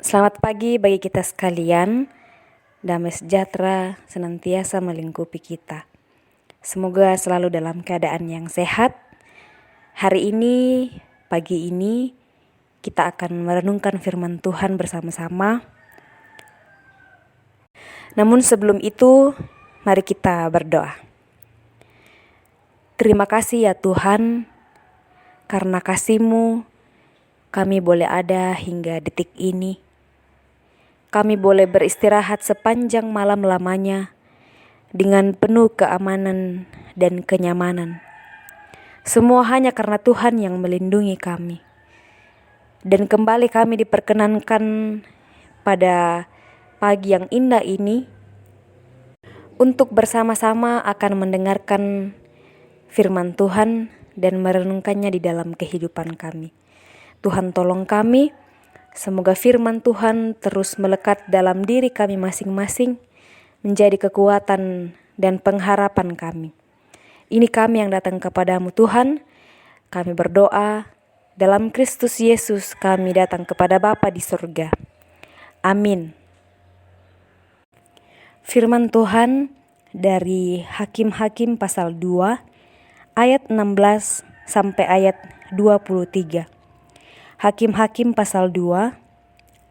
Selamat pagi bagi kita sekalian. Damai sejahtera senantiasa melingkupi kita. Semoga selalu dalam keadaan yang sehat. Hari ini, pagi ini, kita akan merenungkan firman Tuhan bersama-sama. Namun sebelum itu, mari kita berdoa. Terima kasih ya Tuhan, karena kasih-Mu kami boleh ada hingga detik ini. Kami boleh beristirahat sepanjang malam lamanya dengan penuh keamanan dan kenyamanan. Semua hanya karena Tuhan yang melindungi kami. Dan kembali kami diperkenankan pada pagi yang indah ini untuk bersama-sama akan mendengarkan firman Tuhan dan merenungkannya di dalam kehidupan kami. Tuhan tolong kami. Semoga firman Tuhan terus melekat dalam diri kami masing-masing, menjadi kekuatan dan pengharapan kami. Ini kami yang datang kepadamu Tuhan. Kami berdoa dalam Kristus Yesus, kami datang kepada Bapa di surga. Amin. Firman Tuhan dari Hakim-Hakim pasal 2 ayat 16 sampai ayat 23. Hakim-Hakim pasal 2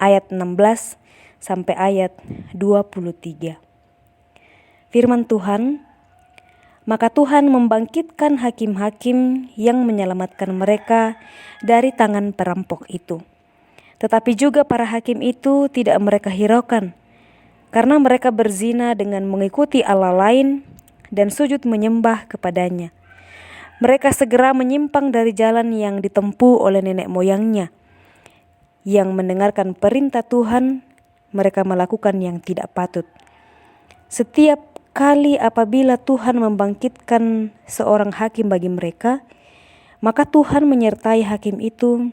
ayat 16 sampai ayat 23. Firman Tuhan, maka Tuhan membangkitkan hakim-hakim yang menyelamatkan mereka dari tangan perampok itu. Tetapi juga para hakim itu tidak mereka hiraukan, karena mereka berzina dengan mengikuti Allah lain dan sujud menyembah kepadanya. Mereka segera menyimpang dari jalan yang ditempuh oleh nenek moyangnya. Yang mendengarkan perintah Tuhan, mereka melakukan yang tidak patut. Setiap kali apabila Tuhan membangkitkan seorang hakim bagi mereka, maka Tuhan menyertai hakim itu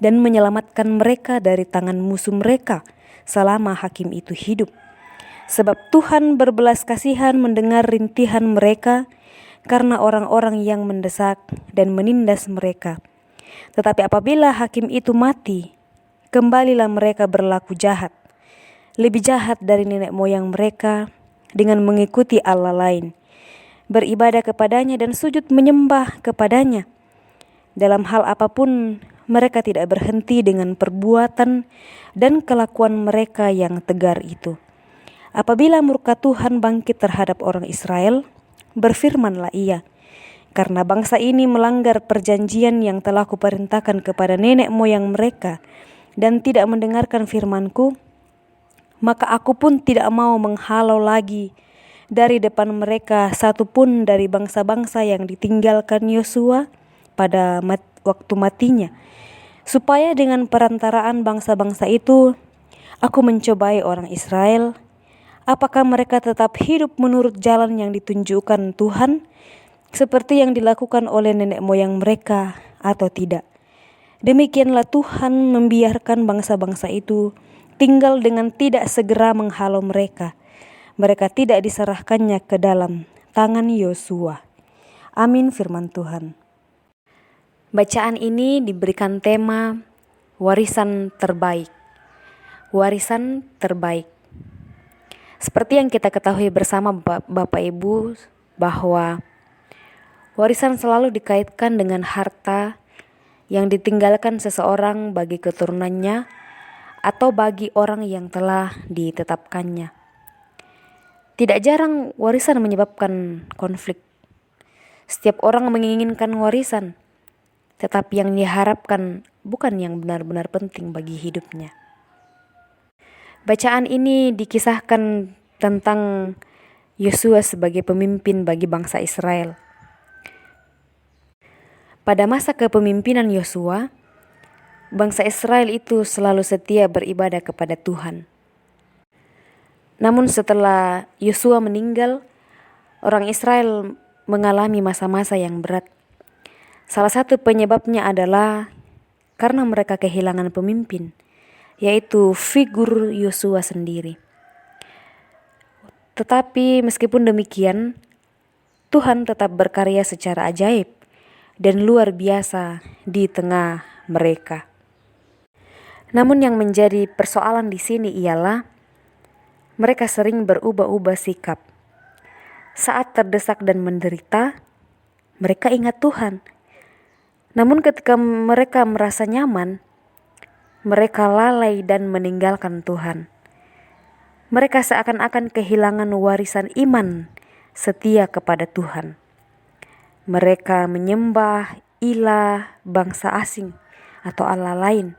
dan menyelamatkan mereka dari tangan musuh mereka selama hakim itu hidup. Sebab Tuhan berbelas kasihan mendengar rintihan mereka, karena orang-orang yang mendesak dan menindas mereka. Tetapi apabila hakim itu mati, kembalilah mereka berlaku jahat, lebih jahat dari nenek moyang mereka, dengan mengikuti Allah lain, beribadah kepadanya dan sujud menyembah kepadanya. Dalam hal apapun, mereka tidak berhenti dengan perbuatan dan kelakuan mereka yang tegar itu. Apabila murka Tuhan bangkit terhadap orang Israel, berfirmanlah Ia, karena bangsa ini melanggar perjanjian yang telah kuperintahkan kepada nenek moyang mereka dan tidak mendengarkan firman-Ku, maka aku pun tidak mau menghalau lagi dari depan mereka satupun dari bangsa-bangsa yang ditinggalkan Yosua pada waktu matinya, supaya dengan perantaraan bangsa-bangsa itu aku mencobai orang Israel, apakah mereka tetap hidup menurut jalan yang ditunjukkan Tuhan, seperti yang dilakukan oleh nenek moyang mereka atau tidak. Demikianlah Tuhan membiarkan bangsa-bangsa itu tinggal dengan tidak segera menghalau mereka. Mereka tidak diserahkannya ke dalam tangan Yosua. Amin firman Tuhan. Bacaan ini diberikan tema warisan terbaik. Warisan terbaik. Seperti yang kita ketahui bersama Bapak Ibu, bahwa warisan selalu dikaitkan dengan harta yang ditinggalkan seseorang bagi keturunannya atau bagi orang yang telah ditetapkannya. Tidak jarang warisan menyebabkan konflik. Setiap orang menginginkan warisan, tetapi yang diharapkan bukan yang benar-benar penting bagi hidupnya. Bacaan ini dikisahkan tentang Yosua sebagai pemimpin bagi bangsa Israel. Pada masa kepemimpinan Yosua, bangsa Israel itu selalu setia beribadah kepada Tuhan. Namun setelah Yosua meninggal, orang Israel mengalami masa-masa yang berat. Salah satu penyebabnya adalah karena mereka kehilangan pemimpin, yaitu figur Yosua sendiri. Tetapi meskipun demikian, Tuhan tetap berkarya secara ajaib dan luar biasa di tengah mereka. Namun yang menjadi persoalan di sini ialah mereka sering berubah-ubah sikap. Saat terdesak dan menderita, mereka ingat Tuhan. Namun ketika mereka merasa nyaman, mereka lalai dan meninggalkan Tuhan. Mereka seakan-akan kehilangan warisan iman setia kepada Tuhan. Mereka menyembah ilah bangsa asing atau Allah lain,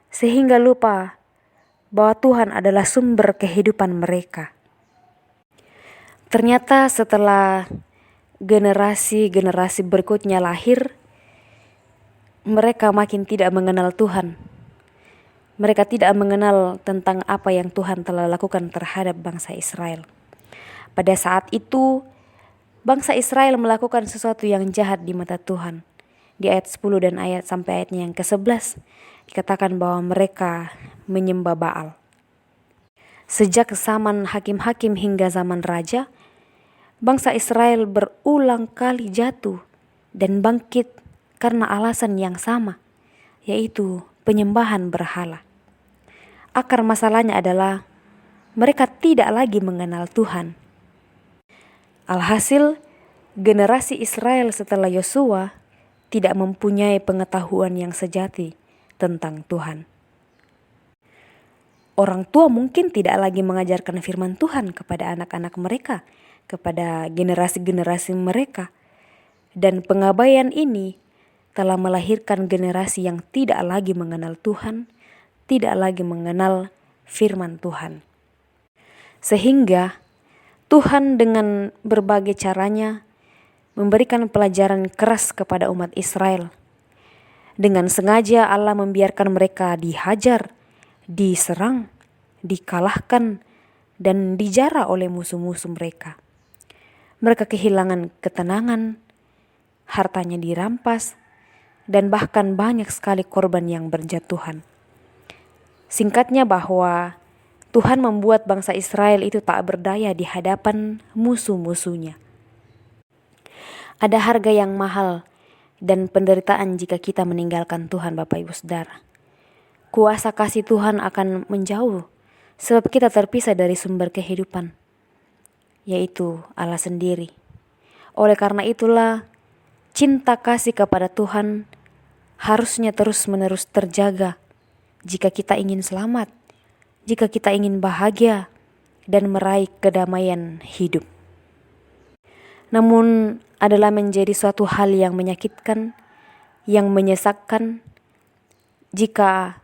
sehingga lupa bahwa Tuhan adalah sumber kehidupan mereka. Ternyata setelah generasi-generasi berikutnya lahir, mereka makin tidak mengenal Tuhan. Mereka tidak mengenal tentang apa yang Tuhan telah lakukan terhadap bangsa Israel. Pada saat itu, bangsa Israel melakukan sesuatu yang jahat di mata Tuhan. Di ayat 10 dan ayat sampai ayatnya yang ke-11, dikatakan bahwa mereka menyembah Baal. Sejak zaman hakim-hakim hingga zaman raja, bangsa Israel berulang kali jatuh dan bangkit karena alasan yang sama, yaitu penyembahan berhala. Akar masalahnya adalah mereka tidak lagi mengenal Tuhan. Alhasil, generasi Israel setelah Yosua tidak mempunyai pengetahuan yang sejati tentang Tuhan. Orang tua mungkin tidak lagi mengajarkan firman Tuhan kepada anak-anak mereka, kepada generasi-generasi mereka. Dan pengabaian ini telah melahirkan generasi yang tidak lagi mengenal Tuhan, tidak lagi mengenal firman Tuhan. Sehingga Tuhan dengan berbagai caranya memberikan pelajaran keras kepada umat Israel. Dengan sengaja Allah membiarkan mereka dihajar, diserang, dikalahkan, dan dijara oleh musuh-musuh mereka. Mereka kehilangan ketenangan, hartanya dirampas, dan bahkan banyak sekali korban yang berjatuhan. Singkatnya bahwa Tuhan membuat bangsa Israel itu tak berdaya di hadapan musuh-musuhnya. Ada harga yang mahal dan penderitaan jika kita meninggalkan Tuhan, Bapak Ibu Saudara. Kuasa kasih Tuhan akan menjauh sebab kita terpisah dari sumber kehidupan, yaitu Allah sendiri. Oleh karena itulah, cinta kasih kepada Tuhan harusnya terus-menerus terjaga jika kita ingin selamat, jika kita ingin bahagia dan meraih kedamaian hidup. Namun adalah menjadi suatu hal yang menyakitkan, yang menyesakkan jika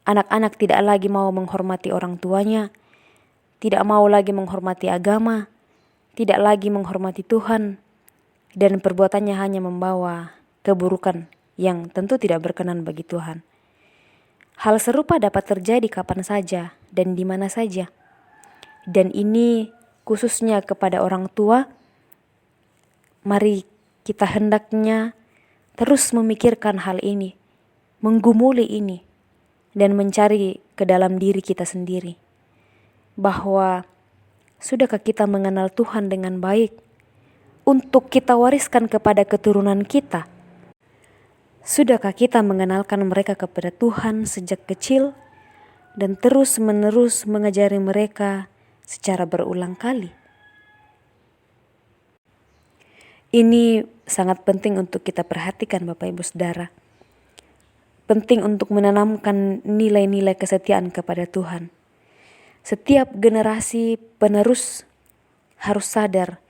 anak-anak tidak lagi mau menghormati orang tuanya, tidak mau lagi menghormati agama, tidak lagi menghormati Tuhan, dan perbuatannya hanya membawa keburukan yang tentu tidak berkenan bagi Tuhan. Hal serupa dapat terjadi kapan saja dan di mana saja. Dan ini khususnya kepada orang tua. Mari kita hendaknya terus memikirkan hal ini, menggumuli ini, dan mencari ke dalam diri kita sendiri. Bahwa sudahkah kita mengenal Tuhan dengan baik untuk kita wariskan kepada keturunan kita? Sudahkah kita mengenalkan mereka kepada Tuhan sejak kecil dan terus-menerus mengajari mereka secara berulang kali? Ini sangat penting untuk kita perhatikan, Bapak Ibu Saudara. Penting untuk menanamkan nilai-nilai kesetiaan kepada Tuhan. Setiap generasi penerus harus sadar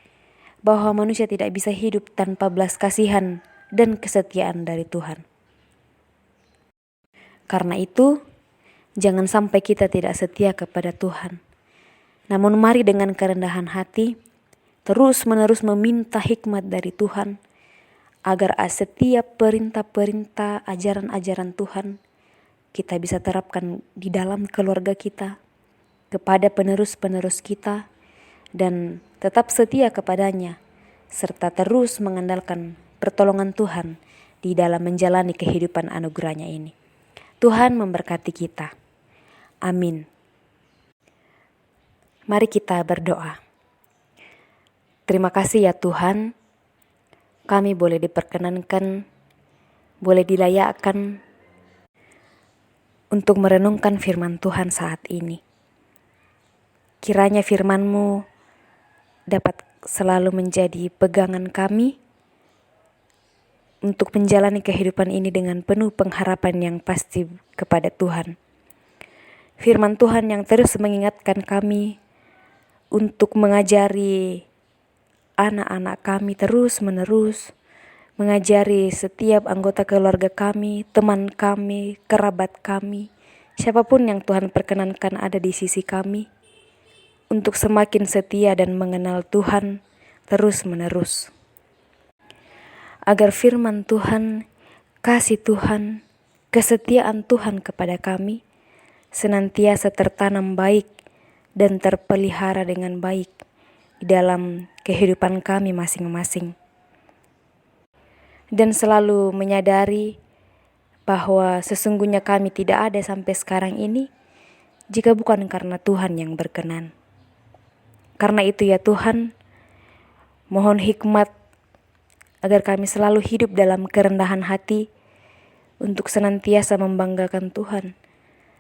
bahwa manusia tidak bisa hidup tanpa belas kasihan dan kesetiaan dari Tuhan. Karena itu, jangan sampai kita tidak setia kepada Tuhan. Namun mari dengan kerendahan hati, terus-menerus meminta hikmat dari Tuhan, agar setiap perintah-perintah, ajaran-ajaran Tuhan kita bisa terapkan di dalam keluarga kita, kepada penerus-penerus kita, dan tetap setia kepadanya, serta terus mengandalkan pertolongan Tuhan di dalam menjalani kehidupan anugerahnya ini. Tuhan memberkati kita. Amin. Mari kita berdoa. Terima kasih ya Tuhan, kami boleh diperkenankan, boleh dilayakkan untuk merenungkan firman Tuhan saat ini. Kiranya firman-Mu dapat selalu menjadi pegangan kami untuk menjalani kehidupan ini dengan penuh pengharapan yang pasti kepada Tuhan. Firman Tuhan yang terus mengingatkan kami untuk mengajari anak-anak kami terus-menerus, mengajari setiap anggota keluarga kami, teman kami, kerabat kami, siapapun yang Tuhan perkenankan ada di sisi kami, untuk semakin setia dan mengenal Tuhan terus-menerus. Agar firman Tuhan, kasih Tuhan, kesetiaan Tuhan kepada kami senantiasa tertanam baik dan terpelihara dengan baik di dalam kehidupan kami masing-masing. Dan selalu menyadari bahwa sesungguhnya kami tidak ada sampai sekarang ini jika bukan karena Tuhan yang berkenan. Karena itu ya Tuhan, mohon hikmat agar kami selalu hidup dalam kerendahan hati untuk senantiasa membanggakan Tuhan,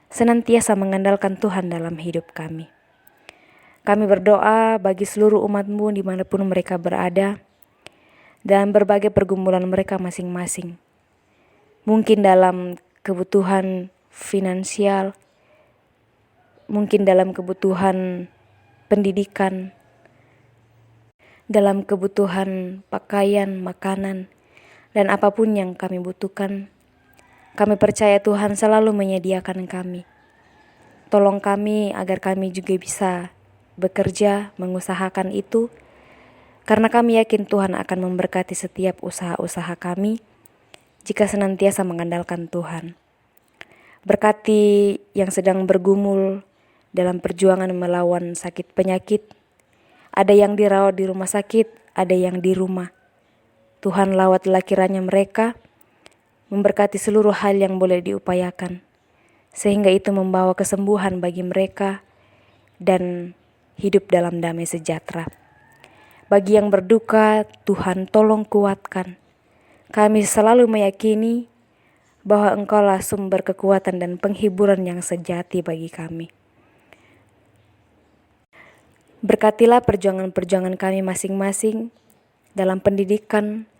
senantiasa mengandalkan Tuhan dalam hidup kami. Kami berdoa bagi seluruh umat-Mu dimanapun mereka berada, dalam berbagai pergumulan mereka masing-masing. Mungkin dalam kebutuhan finansial, mungkin dalam kebutuhan pendidikan, dalam kebutuhan pakaian, makanan, dan apapun yang kami butuhkan. Kami percaya Tuhan selalu menyediakan kami. Tolong kami agar kami juga bisa bekerja, mengusahakan itu, karena kami yakin Tuhan akan memberkati setiap usaha-usaha kami jika senantiasa mengandalkan Tuhan. Berkati yang sedang bergumul dalam perjuangan melawan sakit penyakit. Ada yang dirawat di rumah sakit, ada yang di rumah. Tuhan lawatlah kiranya mereka, memberkati seluruh hal yang boleh diupayakan, sehingga itu membawa kesembuhan bagi mereka dan hidup dalam damai sejahtera. Bagi yang berduka, Tuhan tolong kuatkan. Kami selalu meyakini bahwa Engkaulah sumber kekuatan dan penghiburan yang sejati bagi kami. Berkatilah perjuangan-perjuangan kami masing-masing dalam pendidikan,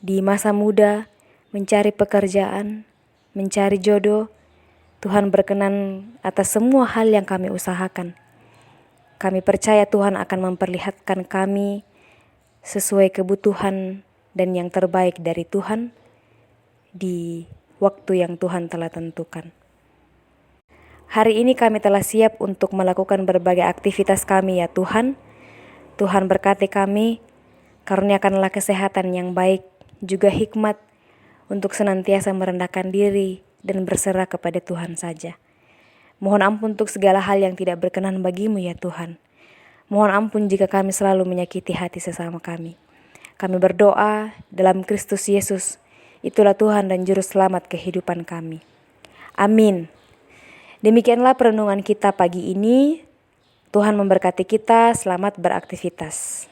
di masa muda, mencari pekerjaan, mencari jodoh. Tuhan berkenan atas semua hal yang kami usahakan. Kami percaya Tuhan akan memperlihatkan kami sesuai kebutuhan dan yang terbaik dari Tuhan di waktu yang Tuhan telah tentukan. Hari ini kami telah siap untuk melakukan berbagai aktivitas kami ya Tuhan. Tuhan berkati kami, karuniakanlah kesehatan yang baik, juga hikmat untuk senantiasa merendahkan diri dan berserah kepada Tuhan saja. Mohon ampun untuk segala hal yang tidak berkenan bagi-Mu ya Tuhan. Mohon ampun jika kami selalu menyakiti hati sesama kami. Kami berdoa dalam Kristus Yesus, itulah Tuhan dan Juru Selamat kehidupan kami. Amin. Demikianlah perenungan kita pagi ini. Tuhan memberkati kita, selamat beraktivitas.